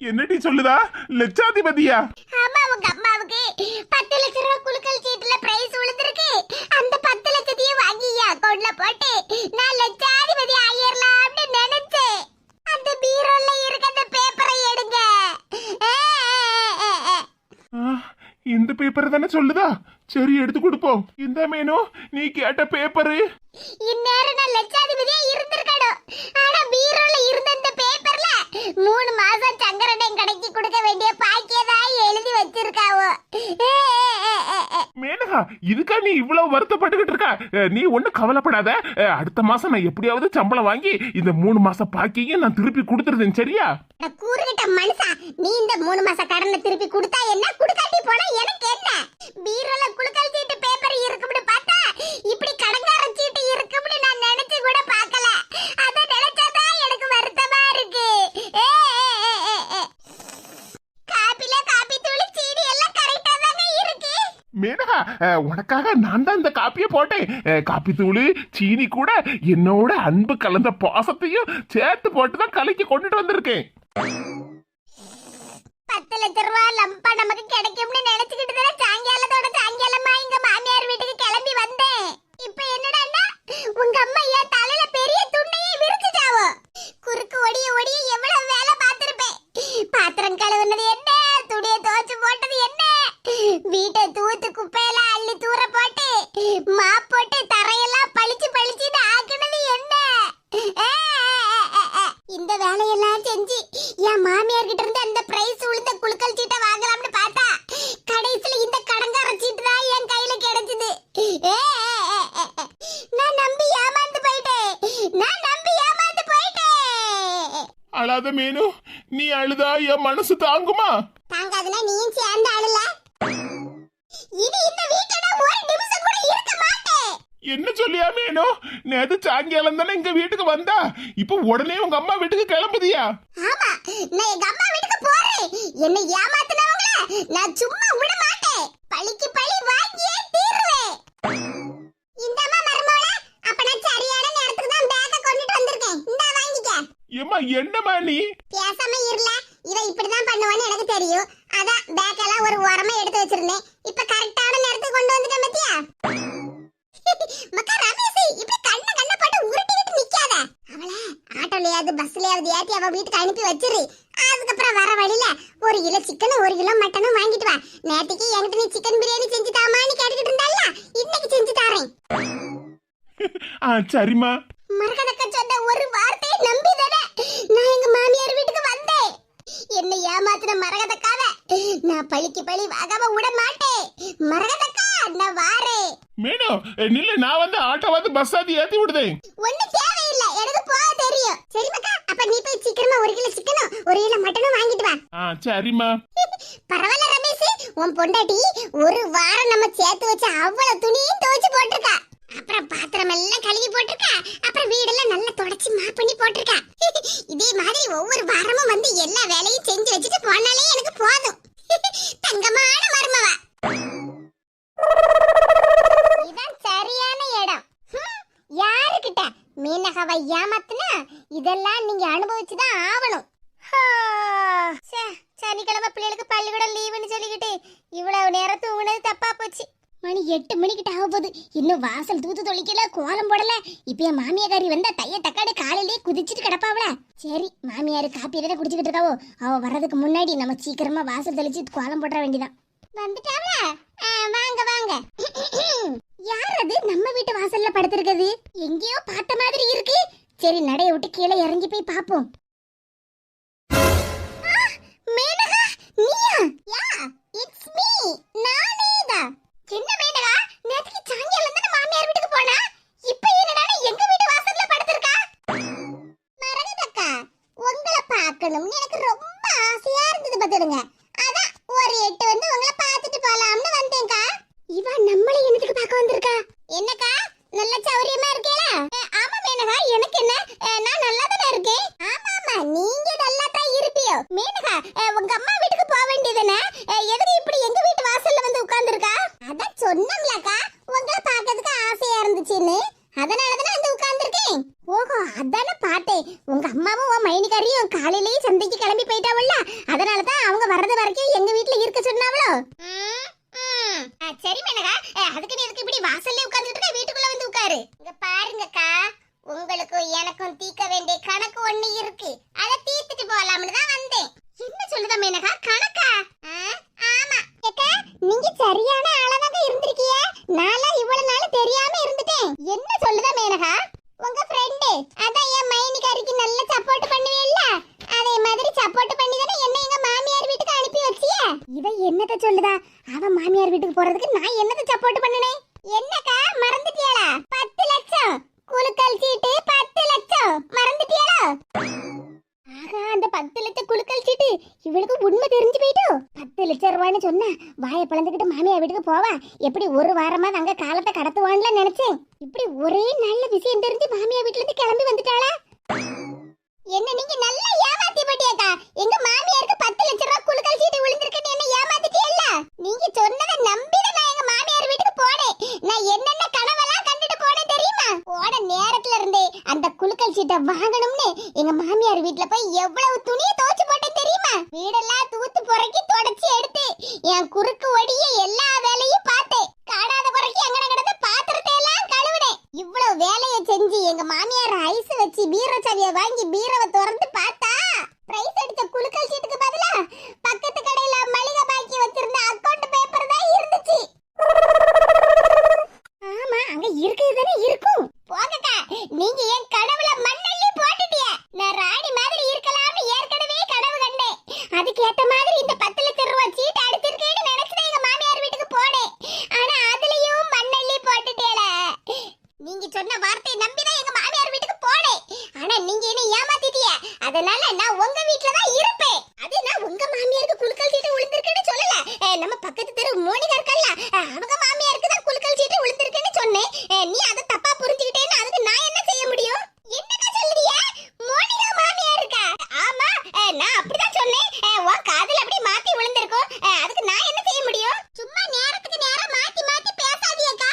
என்னடி சொல்லுதா? லட்சாதிபதியா? ஆமா, உங்க அம்மாவுக்கு 10 லட்சம் ரூபாய் குலுக்கல் சீட்டுல பிரைஸ் விழுந்திருக்கு. அந்த 10 லட்சத்தையும் வாங்கி அக்கவுண்ட்ல போட்டு நான் லட்சாதிபதி ஆயிரலாம்னு நினைச்சேன். அந்த பீரோல இருக்க அந்த பேப்பரை எடுங்க. இந்த பேப்பர் தானே சொல்லுதா? சரி, எடுத்து கொடுப்போம். இந்த மேனு, நீ கேட்ட பேப்பரு. இந்நேரம் நான் லட்சாதிபதியா இருந்திருக்கணும். ஆனா பீரோல இருந்த இந்த பேப்பர்ல 3 மாசம் சங்கரனை கடைக்கு கொடுக்க வேண்டிய பாக்கியதா எழுதி வச்சிருக்காவோ. மேனகா, இதுக்கா நீ இவ்வளவு வருத்தப்பட்டுக்கிட்டு இருக்கா? நீ ஒண்ணு கவலைப்படாத. அடுத்த மாசம் நான் எப்படியாவது சம்பளம் வாங்கி இந்த 3 மாசம் பாக்கியும் நான் திருப்பி கொடுத்துருந்தேன். சரியா? கூறுகிட்ட மனுஷா, நீ இந்த 3 மாச கடனை திருப்பி கொடுத்தா என்ன, குடுக்காட்டி போனா எனக்கு என்ன? பீரோல குலுக்கல் சீட்டு பேப்பர் இருக்கும்னு பார்த்தா இப்படி கடங்கார சீட்டு இருக்கும்னு நான் நினைச்சு கூட பார்க்கல. அத நினைச்சாதான் எனக்கு வருத்தமா இருக்கு. காப்பில காப்பி தூள் சீனி எல்லாம் கரெக்டா தாங்க இருக்கு. மேனகா, உனக்காக நான் தான் இந்த காப்பியை போட்டேன். காப்பி தூள் சீனி கூட என்னோட அன்பு கலந்த பாசத்தையும் சேர்த்து போட்டு தான் கலக்கி கொண்டுட்டு வந்திருக்கேன். 10 லட்சம் ரூபாய் லம்பா நமக்கு கிடைக்கும்னு நினைச்சுக்கிட்டு தானே சாயங்காலமா எங்க மாமியார் வீட்டுக்கு கிளம்பி வந்தேன். இப்ப என்னடான்னா உங்க அம்மா என் தலையில பெரிய துண்டையே விரிச்சுட்டாவோ. குறுக்கு ஒடிய எவ்வளவு வேலை பார்த்திருப்பேன். பாத்திரம் கழுவுனது என்ன, துணியை துவைச்சு போட்டது என்ன, வீட்டை தூத்து குப்பையெல்லாம் அள்ளி தூர போட்டு மாப் போட்டு தரையெல்லாம் பளிச்சுன்னு ஆக்குனது என்ன. இந்த வேலையெல்லாம் செஞ்சு என் மாமியார் கிட்ட இருந்து அந்த பிரைஸ் விழுந்த குலுக்கல் சீட்டை வாங்கலாம்னு பார்த்தா கடைசியில இந்த கடங்கார சீட்டு தான் என் கையில கிடைச்சது. நான் நம்பி ஏமாந்து போயிட்டேன். அழாத மேனு, நீ அழுதா என் மனசு தாங்குமா? தாங்காதுன்னா நீயும் சேர்ந்து அழல. இது இந்த வீட்டுல ஒரு நிமிஷம் கூட இருக்க மாட்டேன். என்ன சொல்லியா மேனு? நேத்து சாயங்காலம் தானே எங்க வீட்டுக்கு வந்தா, இப்ப உடனே உங்க அம்மா வீட்டுக்கு கிளம்புதியா? ஆமா, நான் எங்க அம்மா வீட்டுக்கு போறேன். என்ன ஏமாத்துனவங்கள நான் சும்மா விட மாட்டேன். பழிக்கு பழி வாங்கியே தீருவேன். இந்த அம்மா மருமகளே, அப்ப நான் சரியான நேரத்துக்கு தான் பேக்க கொண்டுட்டு வந்திருக்கேன். இந்தா வாங்கிக்க. ஏம்மா, என்னம்மா நீ? பேசாம இருல. இவ இப்படிதான் பண்ணுவான்னு எனக்கு தெரியும். அதான் பேக் எல்லாம் ஒரு ஓரமா எடுத்து வச்சிருந்தேன். இப்ப கரெக்டான நேரத்துக்கு கொண்டு வந்துட்டேன் பாத்தியா? மக்கா ரமேஷ், இப்படி கண்ண போட்டு உருட்டிட்டு நிக்காத. அவளை ஆட்டோலயாவது பஸ்லயாவது ஏத்தி அவ வீட்டுக்கு அனுப்பி வச்சிரு. அதுக்கப்புறம் வர வழியில 1 கிலோ சிக்கனும் 1 கிலோ மட்டனும் வாங்கிட்டு வா. நேத்துக்கு என்கிட்ட நீ சிக்கன் பிரியாணி செஞ்சு தாமான்னு கேட்டுக்கிட்டு இருந்தால, இன்னைக்கு செஞ்சு தாரேன். சரிம்மா. மரகதக்க சொன்ன ஒரு வார்த்தையை நம்பிதானே நான் எங்க மாமியார் வீட்டுக்கு வந்தேன். என்ன ஏமாத்துன மரகதக்காவ நான் பழிக்கு பழி வாகாம விட மாட்டேன். மரகதக்கா, நான் வாரேன். மேனு, நில்ல, நான் வந்து ஆட்டோ வந்து பஸ் ஆதி ஏத்தி விடுதேன். ஒண்ணு தேவையில்லை, எனக்கு போக தெரியும். சரி மக்கா, அப்ப நீ போய் சீக்கிரமா 1 கிலோ சிக்கனும் 1 கிலோ மட்டனும் வாங்கிட்டு வா. சரிம்மா. பரவாயில்ல ரமேஷ், உன் பொண்டாட்டி ஒரு வாரம் நம்ம சேர்த்து வச்ச அவ்வளவு துணியும் துவைச்சு போட்டிருக்கா. அப்புறம் பாத்திரம் எல்லாம் கழுவி போட்டிருக்கா. அப்புறம் வீடெல்லாம் நல்லா தொடச்சி மாப் பண்ணி போட்டிருக்கா. இதே மாதிரி ஒவ்வொரு வாரமும் வந்து எல்லா வேலையும் செஞ்சு வச்சுட்டு போனாலே எனக்கு போதும். தங்கமான மருமவ. இதான் சரியான இடம். யாருக்கிட்ட மீனகவை ஏமாத்துனா இதெல்லாம் நீங்க அனுபவிச்சுதான் ஆவணும். சனிக்கிழமை பிள்ளைகளுக்கு பள்ளிக்கூடம் லீவுன்னு சொல்லிக்கிட்டு இவ்வளவு நேரம் தூங்குனது தப்பா போச்சு. மணி 8 மணிக்கிட்ட ஆக போகுது. இன்னும் வாசல் தூத்து தொளிக்கல, கோலம் போடல. இப்ப என் மாமியாரி வந்தா தைய தக்காடு காலையிலேயே குதிச்சிட்டு கிடப்பாவல. சரி, மாமியார் காப்பி தானே குடிச்சுக்கிட்டு இருக்காவோ, அவ வர்றதுக்கு முன்னாடி நம்ம சீக்கிரமா வாசல் தெளிச்சு கோலம் போட வேண்டியதான். வந்துட்டாவல? வாங்க வாங்க. யார் அது நம்ம வீட்டு வாசல்ல படுத்திருக்குது? எங்கேயோ பார்த்த மாதிரி இருக்கு. சரி, நடைய விட்டு கீழே இறங்கி போய் பாப்போம். மேனகா, நீயா? யா, இட்ஸ் மீ. நானேதான். என்ன மேனகா, நேத்துக்கு சாயங்காலம் தான மாமியார் வீட்டுக்கு போனா, இப்போ என்னடா எங்க வீட்டு வாசல்ல படுத்திருக்கா? மரகதக்கா, உங்களை பார்க்கணும்னு எனக்கு ரொம்ப ஆசையா இருந்தது பாத்துடுங்க. அதான் ஒரு 8 வந்து உங்களை பார்த்துட்டு போலாம்னு வந்தேன்க்கா. இவ நம்மளை என்னத்துக்கு பார்க்க வந்திருக்கா? என்னக்கா, நல்ல சௌரியமா இருக்கேல? ஆமா மேனகா, எனக்கு என்ன, நான் நல்லா தானே இருக்கேன். ஆமா ஆமா, நீங்க நல்லா தான் இருப்பியோ. மேனகா, உங்க அம்மா வீட்டுக்கு போக வேண்டியதுனே, எதுக்கு இப்படி எங்க வீட்டு வாசல்ல வந்து உட்கார்ந்திருக்கா? அதான் சொன்னம்லக்கா, உங்களை பார்க்கிறதுக்கு ஆசையா இருந்துச்சுன்னு, அதனால தானே வந்து உட்கார்ந்திருக்கேன். ஓஹோ, அதானே பார்த்தேன். உங்க அம்மாவும் உன் மைனிகாரியும் காலையிலேயே சந்தைக்கு கிளம்பி போயிட்டாவல்ல, அதனால தான் அவங்க வர்றது வரைக்கும் எங்க வீட்டுல இருக்க சொன்னாவளோ. சரி மேனகா, அதுக்கு நீ எதுக்கு இப்படி வாசல்ல உட்கார்ந்துட்டு வீட்டுக்குள்ள வந்து உட்காரு. இங்க பாருங்கக்கா, உங்களுக்கும் எனக்கும் தீர்க்க வேண்டிய கணக்கு ஒண்ணு இருக்கு, அத தீர்த்துட்டு போலாம்னு தான் வந்தேன். என்ன சொல்லுதா மேனகா, கணக்கா? ஆமா ஏக்கா, நீங்க சரியான அளவாக இருந்திருக்கீங்க. நான்லாம் இவ்வளவு நாள் தெரியாம இருந்துட்டேன். என்ன சொல்லுதா மேனகா? உங்க ஃப்ரெண்ட் அதான் என் மைனிகாரிக்கு நல்ல சப்போர்ட் பண்ணுவீல்ல, அதே மாதிரி சப்போர்ட் பண்ணி தானே என்ன எங்க மாமியார் வீட்டுக்கு அனுப்பி வச்சியே. இவ என்னத சொல்லுதா? அவ மாமியார் வீட்டுக்கு போறதுக்கு நான் என்னத சப்போர்ட் பண்ணனே? என்னக்கா மறந்துட்டியாளா? 10 லட்சம் குலுக்கல் சீட்டு, 10 லட்சம் மறந்துட்டியாளா? ஆகா, அந்த 10 லட்சம் குலுக்கல் சீட்டு இவளுக்கு உண்மை தெரிஞ்சு போயிட்டோ. 10 லட்சம் ரூபாய்னு சொன்னா வாயை பிளந்துக்கிட்டு மாமியார் வீட்டுக்கு போவா. எப்படி ஒரு வாரமா அங்க காலத்தை கடத்துவான்ல நினைச்சேன். இப்படி ஒரே நல்ல விஷயம் தெரிஞ்சு மாமியார் வீட்டுல இருந்து கிளம்பி வந்துட்டாளா? என்ன நீங்க நல்லா ஏமாத்தி போட்டியாக்கா? எங்க மாமியாருக்கு 10 லட்சம் ரூபாய் குலுக்கல் சீட்டு விழுந்திருக்குன்னு என்ன ஏமாத்திட்டியல்ல? நீங்க சொன்னதை நம்பிதான் நான் எங்க மாமியார் வீட்டுக்கு போனேன். நான் என்னென்ன கனவெல்லாம் கண்டுட்டு போனேன் தெரியுமா? போன நேரத்துல இருந்தே அந்த குலுக்கல் சீட்டை வாங்கணும்னு எங்க மாமியார் வீட்டுல போய் எவ்வளவு துணியை துவைச்சு போட்டேன் தெரியுமா? வீடெல்லாம் தூத்து பொறுக்கி தொடச்சி எடுத்து என் குறுக்கு ஒடிய எல்லா வேலையும் பார்த்தேன். காணாத குறைக்கு அங்கன கிடந்த பாத்திரத்தை எல்லாம் கழுவுனேன். இவ்வளவு வேலையை செஞ்சு எங்க மாமியார் ஐஸ் வச்சு பீரோ சாவியை வாங்கி பீரோவை திறந்து பார்த்தா பிரைஸ் அடிச்ச குலுக்கல் சீட்டுக்கு பதிலா பக்கத்து கடையில மளிகை பாக்கி வச்சிருந்த அக்கவுண்ட் பேப்பர் தான் இருந்துச்சு. ஆமா, அங்க இருக்குதுதானே இருக்கும். போங்கக்கா, நீங்க என் கனவுல மண்ணள்ளி போட்டுட்டிய. நான் ராணி மாதிரி இருக்கலாம்னு ஏற்கனவே கனவு கண்டேன். அதுக்கு ஏத்த மாதிரி இந்த 10 லட்சம் ரூபாய் சீட் அடிச்சிருக்கேன்னு நினைச்சேன் எங்க மாமியார் வீட்டுக்கு போனேன். ஆனா அதுலயும் மண்ணள்ளி போட்டுட்டேல. நீங்க சொன்ன வார்த்தையை நம்பிதான் எங்க மாமியார் வீட்டுக்கு போனேன். ஆனா நீங்க என்ன ஏமாத்திட்டிய. அதனால நான் உங்க வீட்ல தான் இருப்பேன். அது நான் உங்க மாமியாருக்கு குலுக்கல் சீட்டு விழுந்திருக்குன்னு சொல்லல. நம்ம பக்கத்து தெரு மோனிகா இருக்கல்ல, அவங்க மாமியாருக்கு தான் குலுக்கல் சீட்டு விழுந்திருக்குன்னு சொன்னேன். நீ அதை தப்பா புரிஞ்சுக்கிட்டேன்னு அதுக்கு நான் என்ன செய்ய முடியும்? என்னக்கா சொல்றீங்க? மோனிகா மாமியார் இருக்கா? ஆமா, நான் அப்படிதான் சொன்னேன். உன் காதுல அப்படியே மாத்தி விழுந்திருக்கும். அதுக்கு நான் என்ன செய்ய முடியும்? சும்மா நேரத்துக்கு நேரம் மாத்தி மாத்தி பேசாதீங்கக்கா.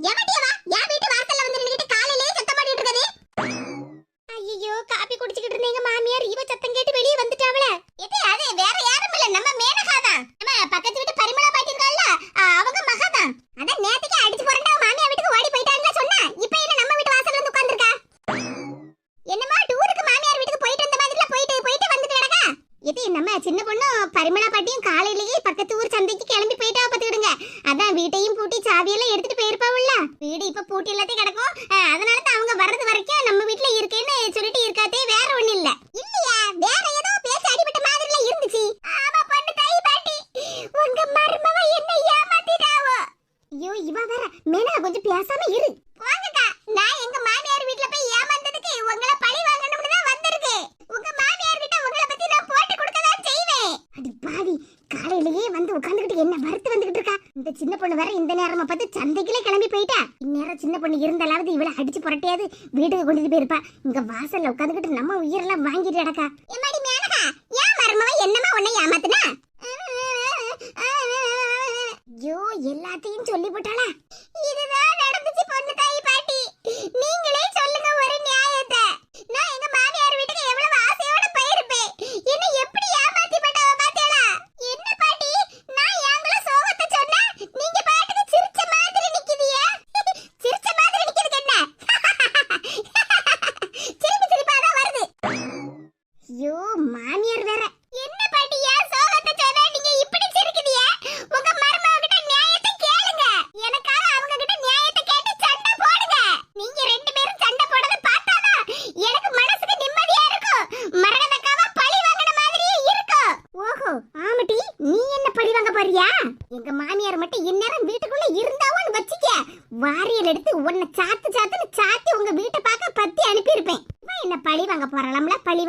எவடியவா யா வீட்டு வாசல்ல வந்து நின்னுட்டு காலையிலேயே சத்தம் போட்டுட்டு இருக்கதே? ஐயோ, காபி குடிச்சிட்டு இருந்தீங்க மாமியார் இவ சத்தம் கேட்டு வெளியே வந்துட்டாவல. இது அது வேற யாரும் இல்ல, நம்ம மேனகா தான். நம்ம பக்கத்து வீட்டு பரிமளா பாட்டி இருக்கால்ல, அவங்க மகா தான். அதான் நேத்துக்கு அடிச்சு போறண்டா மாமியார் வீட்டுக்கு ஓடி போயிட்டாங்கன்னு சொன்னா, இப்போ என்ன நம்ம வீட்டு வாசல்ல வந்து உட்கார்ந்திருக்கா? என்னமா டூருக்கு மாமியார் வீட்டுக்கு போயிட்டு வந்த மாதிரில போயிட்டு வந்துட்டு கிடக்கா? இது நம்ம சின்ன பொண்ணு பரிமளா பாட்டியும் காலையிலேயே பக்கத்து ஊர் சந்தைக்கு கிளம்பி போயிட்டா பாத்துக்கிடுங்க. அதான் வீட்டையும் பூட்டி சாவியெல்லாம் எடுத்துட்டு போயிருப்பாவுல்ல. வீடு இப்ப பூட்டி எல்லாத்தையும் கிடக்கும். அதனால தான் அவங்க வர்றது வரைக்கும் நம்ம வீட்டுல இருக்கேன்னு சொல்லிட்டு இருக்காதே, வேற ஒண்ணு இல்ல. இல்லையா, வேற ஏதோ பேச அடிபட்ட மாதிரில இருந்துச்சு. ஆமா பொண்ணு தாய் பாட்டி, உங்க மருமவ என்ன ஏமாத்திட்டாவோ. ஐயோ, இவ வேற. மேனா கொஞ்சம் பேசாம இரு. வாங்கக்கா, நான் எங்க மாமியார் வீட்ல போய் ஏமாந்ததுக்கு உங்களை பழி வாங்கணும்னு தான் வந்திருக்கேன். உங்க மாமியார் கிட்ட உங்களை பத்தி நான் போட்டு கொடுக்க தான் செய்வேன். அடி பாவி, காலையிலேயே வந்து உட்கார்ந்துகிட்டு என்ன வறுத்து வந்துகிட்டு இருக்கா? இந்த சின்ன பொண்ணு வேற இந்த நேரமா பார்த்து சந்தைக்குள்ளே கிளம்பி போயிட்டா. இந்நேரம் சின்ன பொண்ணு இருந்தாலாவது இவளை அடிச்சு புரட்டியாவது வீட்டுக்கு கொண்டுட்டு போயிருப்பா. இங்க வாசல்ல உட்காந்துக்கிட்டு நம்ம உயிரெல்லாம் வாங்கிட்டு கிடக்கா. எம்மாடி மேனகா, ஏன் மருமவ என்னமா உன்னை ஏமாத்துனா? ஐயோ, எல்லாத்தையும் சொல்லி போட்டாளா? இதுதான் நடந்துச்சு பொண்ணு தாய் பாட்டி. நீங்களே சொல்லுங்க ஒரு நியாயத்தை. நான் எங்க மாமியார் வீட்டுக்கு எவ்வளவு ஆசையோட போயிருப்பேன். என்ன எப்படி ஏமாத்தி போட்டவ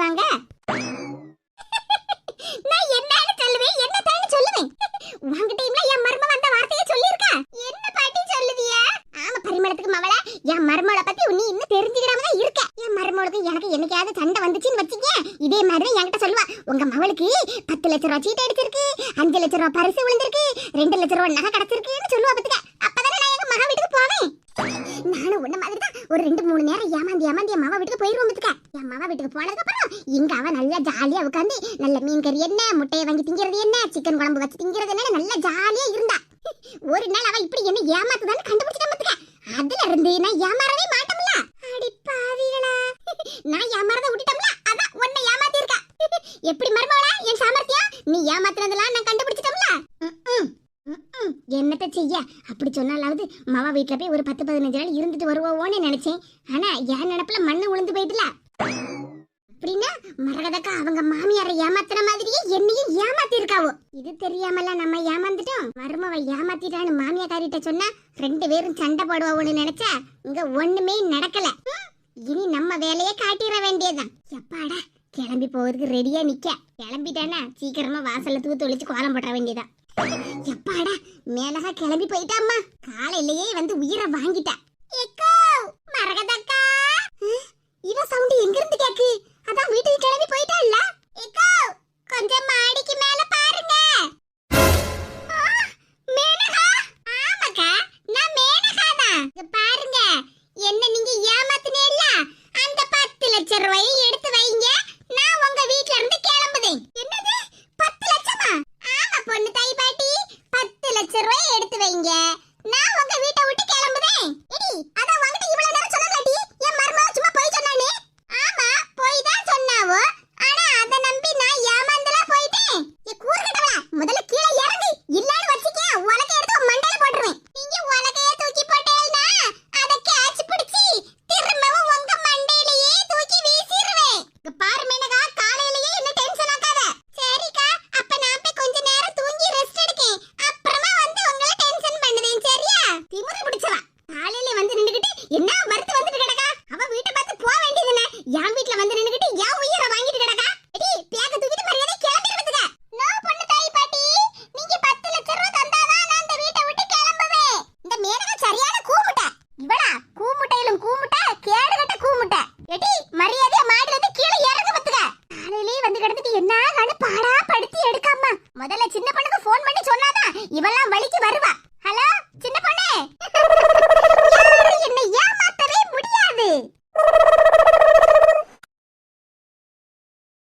செய்வாங்க? நான் என்னன்னு சொல்லுவேன், என்னன்னு சொல்லுவேன். உன்கிட்டயும்ல என் மருமக அந்த வார்த்தையை சொல்லியிருக்கா? என்ன பாட்டி சொல்லுவியா? ஆமா பரிமளத்துக்கு மவள, என் மருமகளை பத்தி நீ இன்னும் தெரிஞ்சுக்கிடாம தான் இருக்க. என் மருமகளுக்கு எனக்கு என்னைக்காவது சண்டை வந்துச்சுன்னு வச்சுக்க, இதே மாதிரி என்கிட்ட சொல்லுவா. உங்க மவளுக்கு 10 லட்சம் ரூபாய் சீட்டு அடிச்சிருக்கு, 5 லட்சம் ரூபாய் பரிசு விழுந்திருக்கு, 2 லட்சம் ரூபாய் நகை கிடைச்சிருக்குன்னு சொல்லுவா பத்துக்க. அப்பதானே நான் எங்க மகா வீட்டுக்கு போவேன். நானும் உன்ன மாதிரி தான் ஒரு 2-3 நேரம் ஏமாந்தி என் மாவா வீட்டுக்கு போயிருவோம் பத்துக்க. என் மாவா வீட்டுக்கு போனதுக்கு அப்புறம் இங்க அவ நல்லா ஜாலியா உட்காந்து நல்ல மீன் கறி என்ன, முட்டையை வாங்கி திங்கிறது என்ன, சிக்கன் குழம்பு வச்சு திங்கிறது என்ன, நல்லா ஜாலியா இருந்தா. ஒரு நாள் அவ இப்படி என்ன ஏமாத்துதான்னு கண்டுபிடிச்சிட்டேன் பத்துக்க. அதுல இருந்து நான் ஏமாறவே மாட்டோம்ல. அடி பாவிகளா, நான் ஏமாறத விட்டுட்டோம்ல, அதான் உன்னை ஏமாத்தி இருக்கா. எப்படி மருமகளா என் சாமர்த்தியம்? நீ ஏமாத்துறதெல்லாம் நான் கண்டுபிடிச்சிட்டோம்ல. என்னத்த செய்ய, அப்படி சொன்னாலாவது மாவா வீட்டுல போய் ஒரு 10-15 நாள் இருந்துட்டு வருவோன்னு நினைச்சேன். ஆனா என் நினைப்புல மண்ணு உளுந்து போயிட்டுல. அப்படின்னா மரகதக்கா அவங்க மாமியாரை ஏமாத்துற மாதிரியே என்னையும் ஏமாத்தி இருக்காவோ. இது தெரியாமல நம்ம ஏமாந்துட்டோம். மருமவ ஏமாத்திட்டான்னு மாமியாக்காரிட்ட சொன்னா 2 பேரும் சண்டை போடுவோன்னு நினைச்சா இங்க ஒண்ணுமே நடக்கல. இனி நம்ம வேலையை காட்டிட வேண்டியதுதான். எப்பாடா கிளம்பி போறதுக்கு ரெடியா நிக்க. கிளம்பிட்டானா சீக்கிரமா வாசல்ல தூத்து ஒழிச்சு கோலம் போட வேண்டியதான். எப்பாடா மேலகா கிளம்பி போயிட்டாமா. காலையிலேயே வந்து உயிரை வாங்கிட்டா. மரகதக்கா, இவ சவுண்ட் எங்க இருந்து கேக்கு? அதான் வீட்டுக்கு கிளம்பி போயிட்டா இல்ல? கொஞ்சம் மாடிக்கு மேல பாருங்க. மேனகா? ஆமாக்கா, நான் மேனகா தான். பாருங்க, என்ன நீங்க ஏமாத்தினேல்ல, அந்த 10 லட்சம் ரூபாயை எடுத்து வைங்க. நான் உங்க வீட்ல இருந்து கிளம்புதேன். என்னது 10 லட்சமா? ஆமா பொண்ணு தாய் பாட்டி, 10 லட்சம் ரூபாயை எடுத்து வைங்க. நான் உங்க வீட்டை விட்டு கிளம்புதேன். எடி, அதான் உன்கிட்ட இவ்வளவு நேரம் சொன்னலாடி, என் மருமக சும்மா போய் சொன்னானே. ஆமா போய் தான் சொன்னாவோ, ஆனா அத நம்பி நான் ஏமாந்தல போயிட்டேன். ஏ கூறுகட்டவளா, முதல்ல கீழே இறங்கு, இல்லன்னு வச்சிக்க உலகை எடுத்து மண்டையில போட்டுருவேன். நீங்க உலகையே தூக்கி போட்டேன்னா அத கேட்ச் பிடிச்சி திரும்பவும் உங்க மண்டையிலேயே தூக்கி வீசிடுவேன். இங்க பாரு மேனகா, காலையிலேயே என்ன டென்ஷன் ஆகாத. சரிக்கா, அப்ப நான் போய் கொஞ்ச நேரம் தூங்கி ரெஸ்ட் எடுக்கேன். அப்புறமா வந்து உங்களை டென்ஷன் பண்ணுதேன். சரியா? திமிரு பிடிச்சவா காலையில வந்து நின்னுகிட்டு என்ன மறுத்து வந்துட்டு கிடக்கா. அவ வீட்டை பார்த்து போக வேண்டியதுனே, என் வீட்ல வந்து நின்னுகிட்டு என் உயிரை வாங்கிட்டு கிடக்கா. எடி பேக்க தூக்கிட்டு மரியாதை கிளம்பிடுறதுங்க. நோ பொண்ணு தாய் பாட்டி, நீங்க 10 லட்சம் ரூபாய் தந்தாதான் நான் அந்த வீட்டை விட்டு கிளம்புவேன். இந்த மேனகா சரியான கூமுட்டை. இவளா கூமுட்டையிலும் கூமுட்டை, கேடுகட்ட கூமுட்டை. எடி மரியாதையா மாடில இருந்து கீழே இறங்க பத்துக்க. காலையிலேயே வந்து கிடந்துட்டு என்ன கண்ணு பாடா படுத்தி எடுக்காம முதல்ல சின்ன பொண்ணுக்கு போன் பண்ணி சொன்னாதான் இவெல்லாம் வலிக்கு வருவா.